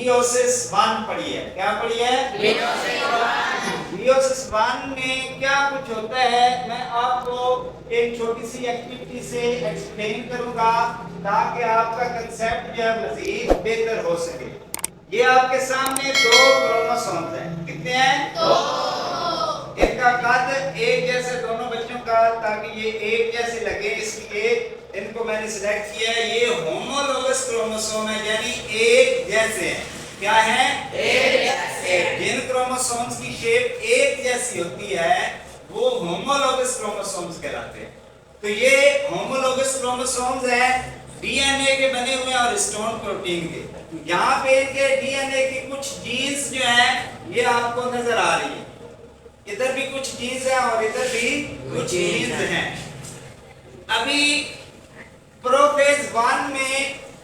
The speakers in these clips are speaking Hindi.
मियोसिस 1 पढ़ी है। क्या पढ़ी है? मियोसिस 1 में क्या कुछ होता है मैं आपको एक छोटी सी एक्टिविटी से एक्सप्लेन करूंगा ताकि आपका कंसेप्ट जो है मजीद बेहतर हो सके। ये आपके सामने दो क्रोमोसोम्स हैं। कितने हैं? दो। इनका कद एक जैसे दोनों बच्चों का, ताकि ये एक जैसे लगे इसलिए इनको मैंने सिलेक्ट किया है। ये होमोलोगस क्रोमोसोम है, यानी एक जैसे हैं। क्या है? एक जैसे। जिन क्रोमोसोम्स की शेप एक जैसी होती है वो होमोलोगस क्रोमोसोम्स कहलाते हैं। तो ये होमोलोगस क्रोमोसोम्स हैं, डीएनए के बने हुए और हिस्टोन प्रोटीन के। यहाँ पे इनके डीएनए की कुछ जीन्स जो है ये आपको नजर आ रही है। इधर भी कुछ जीन्स है और इधर भी कुछ जीन्स हैं। अभी प्रोफेज 1 में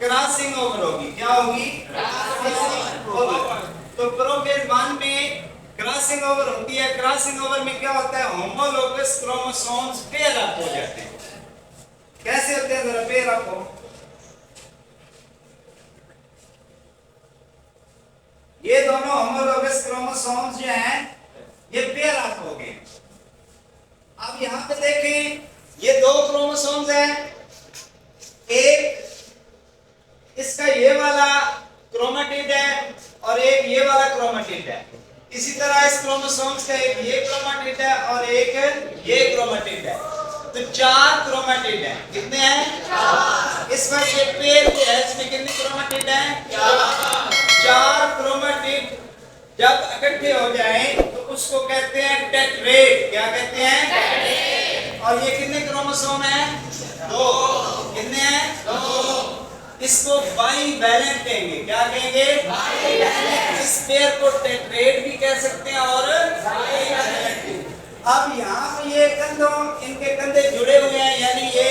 क्रॉसिंग ओवर होगी। क्या होगी? Crossing over. तो प्रोफेज 1 में क्रॉसिंग ओवर होती है। क्रॉसिंग ओवर में क्या होता है? होमोलोगस क्रोमोसोम्स पेयर अप हो जाते हैं। कैसे होते हैं जरा पेयर अप हो? ये दोनों होमोलोगस क्रोमोसोम्स जो हैं ये पेयर अप हो गए। अब यहां पे देखें, ये दो क्रोमोसोम्स हैं। एक इसका ये वाला क्रोमेटिड है और एक ये वाला क्रोमेटिड है। इसी तरह इस क्रोमोसोम्स का एक ये क्रोमेटिड है और एक ये क्रोमेटिड है। तो 4 क्रोमेटिड हैं। कितने हैं? 4। इस वक्त ये पेयर जो है इसमें कितने क्रोमेटिड हैं? 4 क्रोमेटिड जब इकट्ठे हो जाएं तो उसको कहते हैं टेट्रेड। क्या कहते हैं? टेट्रेड। और ये कितने क्रोमोसोम हैं? 2। कितने हैं? 2। इसको बाइवैलेंट कहेंगे। क्या कहेंगे? बाइवैलेंट। इस पेयर को टेट्रेड भी कह सकते हैं और बाइवैलेंट। अब यहाँ पे ये कंधों, इनके कंधे जुड़े हुए हैं, यानी ये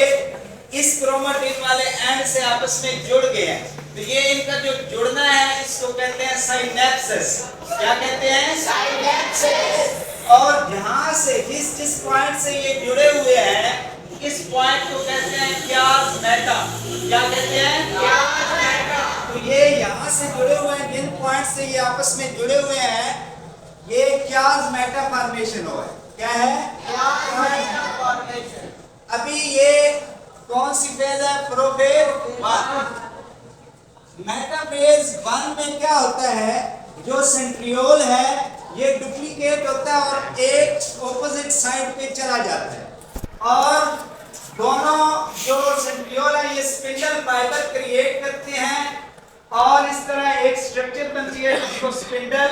इस क्रोमेटिड वाले एंड से आपस में जुड़ गए हैं। तो ये इनका जो जुड़ना है इसको कहते हैं साइनेप्सिस। क्या कहते हैं? साइनेप्सिस। और जहां से जिस पॉइंट से ये जुड़े हुए हैं इस पॉइंट को कहते हैं क्यासमेटा। क्या कहते हैं? क्यासमेटा। तो ये यहां से जुड़े हुए हैं, जिन पॉइंट से ये आपस में जुड़े हुए हैं ये क्यासमेटा फॉर्मेशन हुआ है। क्या है? क्यासमेटा फॉर्मेशन। अभी ये कौन सी फेज है? प्रोफेज 1। मेटाफेज 1 में क्या होता है? जो सेंट्रियोल है ये डुप्लीकेट होता है और एक ऑपोजिट साइड पे चला जाता है और दोनों जो सेंट्रियोल है ये स्पिंडल फाइबर क्रिएट करते हैं और इस तरह एक स्ट्रक्चर बनती है जिसको स्पिंडल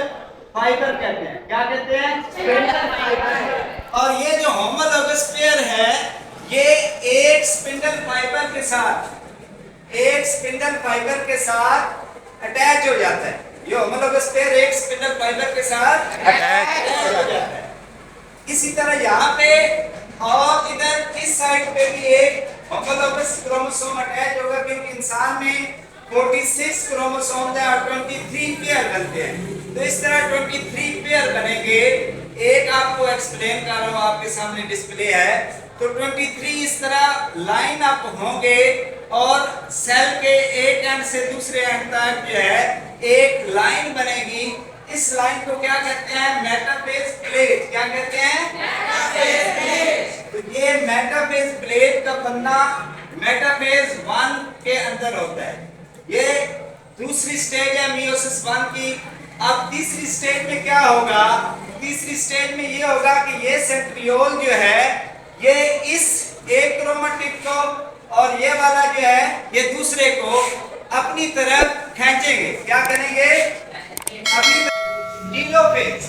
फाइबर कहते हैं। क्या कहते हैं? Spindle fibre. और ये जो होमोलोगस पेयर है ये एक स्पिंडल फाइबर के साथ अटैच हो जाता है। ये होमोलोगस पेयर एक स्पिंडल फाइबर के साथ अटैच हो जाता है। इसी तरह यहाँ पे और इधर इस साइड पे भी एक होमोलोगस क्रोमोसोम अटैच होगा, क्योंकि इंसान में 46 क्रोमोसोम है और 23 पेयर बनते हैं। तो इस तरह 23 पेयर बनेंगे। एक आपको एक्सप्लेन कर रहा हूँ, आपके सामने डिस्प्ले है। तो 23 इस तरह लाइन अप होंगे और सेल के एक एंड से दूसरे एंड तक जो है एक लाइन बनेगी। इस लाइन को क्या कहते हैं? Metaphase plate. क्या कहते हैं? Metaphase plate. तो ये मेटाफेज प्लेट का बनना मेटाफेज 1 के अंदर होता है। ये दूसरी स्टेज है मियोसिस 1 की। अब तीसरी स्टेज में क्या होगा? तीसरी स्टेज में ये होगा कि ये सेंट्रियोल जो है ये इस एक क्रोमेटिड को और ये वाला जो है ये दूसरे को अपनी तरफ खींचेंगे। क्या करेंगे? अपनी टेलोफेज,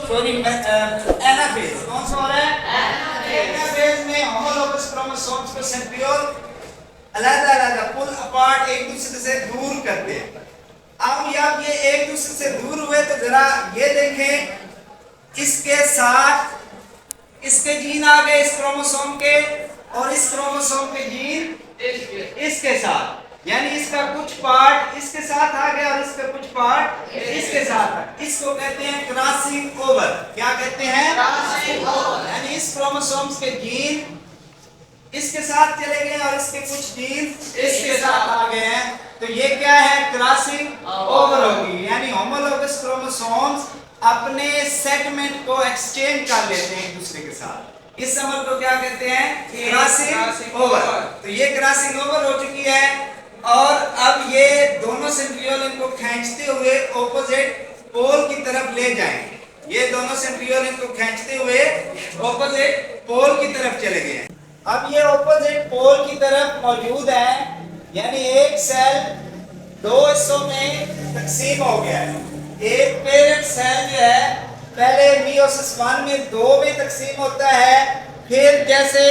सॉरी एनाफेज। कौन सा हो रहा है? एनाफेज में होमोलोगस क्रोमोसोम्स को सेंट्रियोल अलग-अलग पुल अपार्ट एक दूसरे से दूर करते हैं। अब जब ये एक दूसरे से दूर हुए तो जरा ये देखें, इसके साथ इसके जीन आ गए इस क्रोमोसोम के और इस क्रोमोसोम के जीन इसके साथ, यानी इसका कुछ पार्ट इसके साथ आ गया और इसका कुछ पार्ट इसके साथ आ। इसको कहते हैं क्रॉसिंग ओवर। क्या कहते हैं? Crossing over. यानी इस क्रोमोसोम्स के जीन इसके साथ चले गए और इसके कुछ जीन इसके साथ आ गए हैं। तो ये क्या है, क्रॉसिंग ओवर होगी, यानी होमोलोगस क्रोमोसोम्स अपने सेगमेंट को एक्सचेंज कर लेते हैं एक दूसरे के साथ। इस अमल को क्या कहते हैं, क्रॉसिंग ओवर। तो ये क्रॉसिंग ओवर हो चुकी है और अब ये दोनों सेंट्रियोल इनको खींचते हुए ऑपोजिट पोल की तरफ ले जाएंगे। ये दोनों सेंट्रियोल इनको खींचते हुए ऑपोजिट पोल की तरफ चले गए हैं। अब ये ऑपोजिट पोल की तरफ मौजूद है, यानी एक सेल दो हिस्सों में तकसीम हो गया है। एक पेरेंट सेल जो है पहले मियोसिस 1 में 2 में तकसीम होता है, फिर जैसे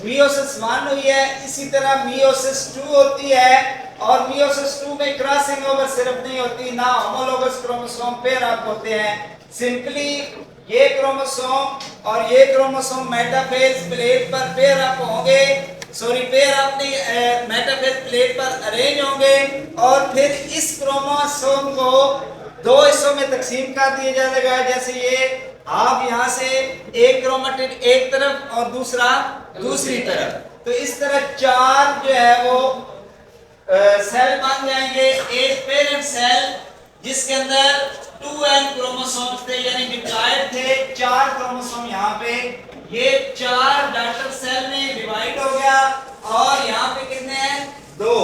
मियोसिस 1 हुई है इसी तरह मियोसिस 2 होती है, और मियोसिस 2 में क्रॉसिंग ओवर सिर्फ नहीं होती, ना होमोलोगस क्रोमोसोम पेयर अप होते हैं। सिंपली ये क्रोमोसोम और ये क्रोमोसोम मेटाफेज प्लेट पर पेयर अप होंगे, पेयर अप नहीं, मेटाफेज प्लेट पर अरेंज होंगे, और फिर इस क्रोमोसोम को दो हिस्सों में तकसीम कर दिया जाएगा। जैसे ये हाफ यहाँ से एक क्रोमेटिड एक तरफ और दूसरा दूसरी तरफ, तो इस तरह चार जो है वो सेल बन जाएंगे। एक पेरेंट सेल जिसके अंदर 2n क्रोमोसोम्स थे, यानी डिप्लॉयड थे, 4 क्रोमोसोम यहाँ पे, ये 4 डॉटर सेल में डिवाइड हो गया, और यहाँ पे कितने हैं, 2।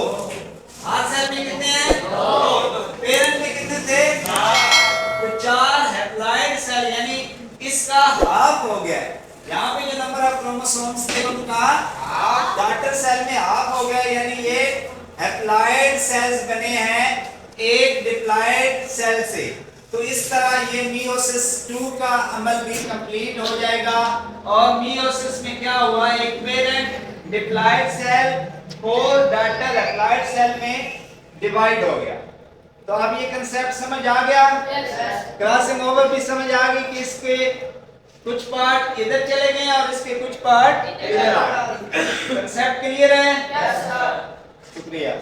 हर सेल में कितने हैं, 2। पेरेंट में कितने थे, 4। तो 4 हैप्लॉइड सेल, यानी इसका हाफ हो गया। यहाँ पे जो नंबर ऑफ क्रोमोसोम्स थे उनका डॉटर सेल में हाफ हो गया, यानी ये हैप्लॉइड सेल्स बने हैं एक डिप्लॉयड सेल से। तो इस तरह ये मियोसिस 2 का अमल भी कंप्लीट हो जाएगा, और मियोसिस में क्या हुआ, एक parent diploid cell 4 daughter haploid cell में डिवाइड हो गया। तो अब ये कंसेप्ट समझ आ गया, क्रॉसिंग ओवर भी समझ आ गई कि इसके कुछ पार्ट इधर चले गए और इसके कुछ पार्ट इधर आ गए। कंसेप्ट क्लियर है? शुक्रिया।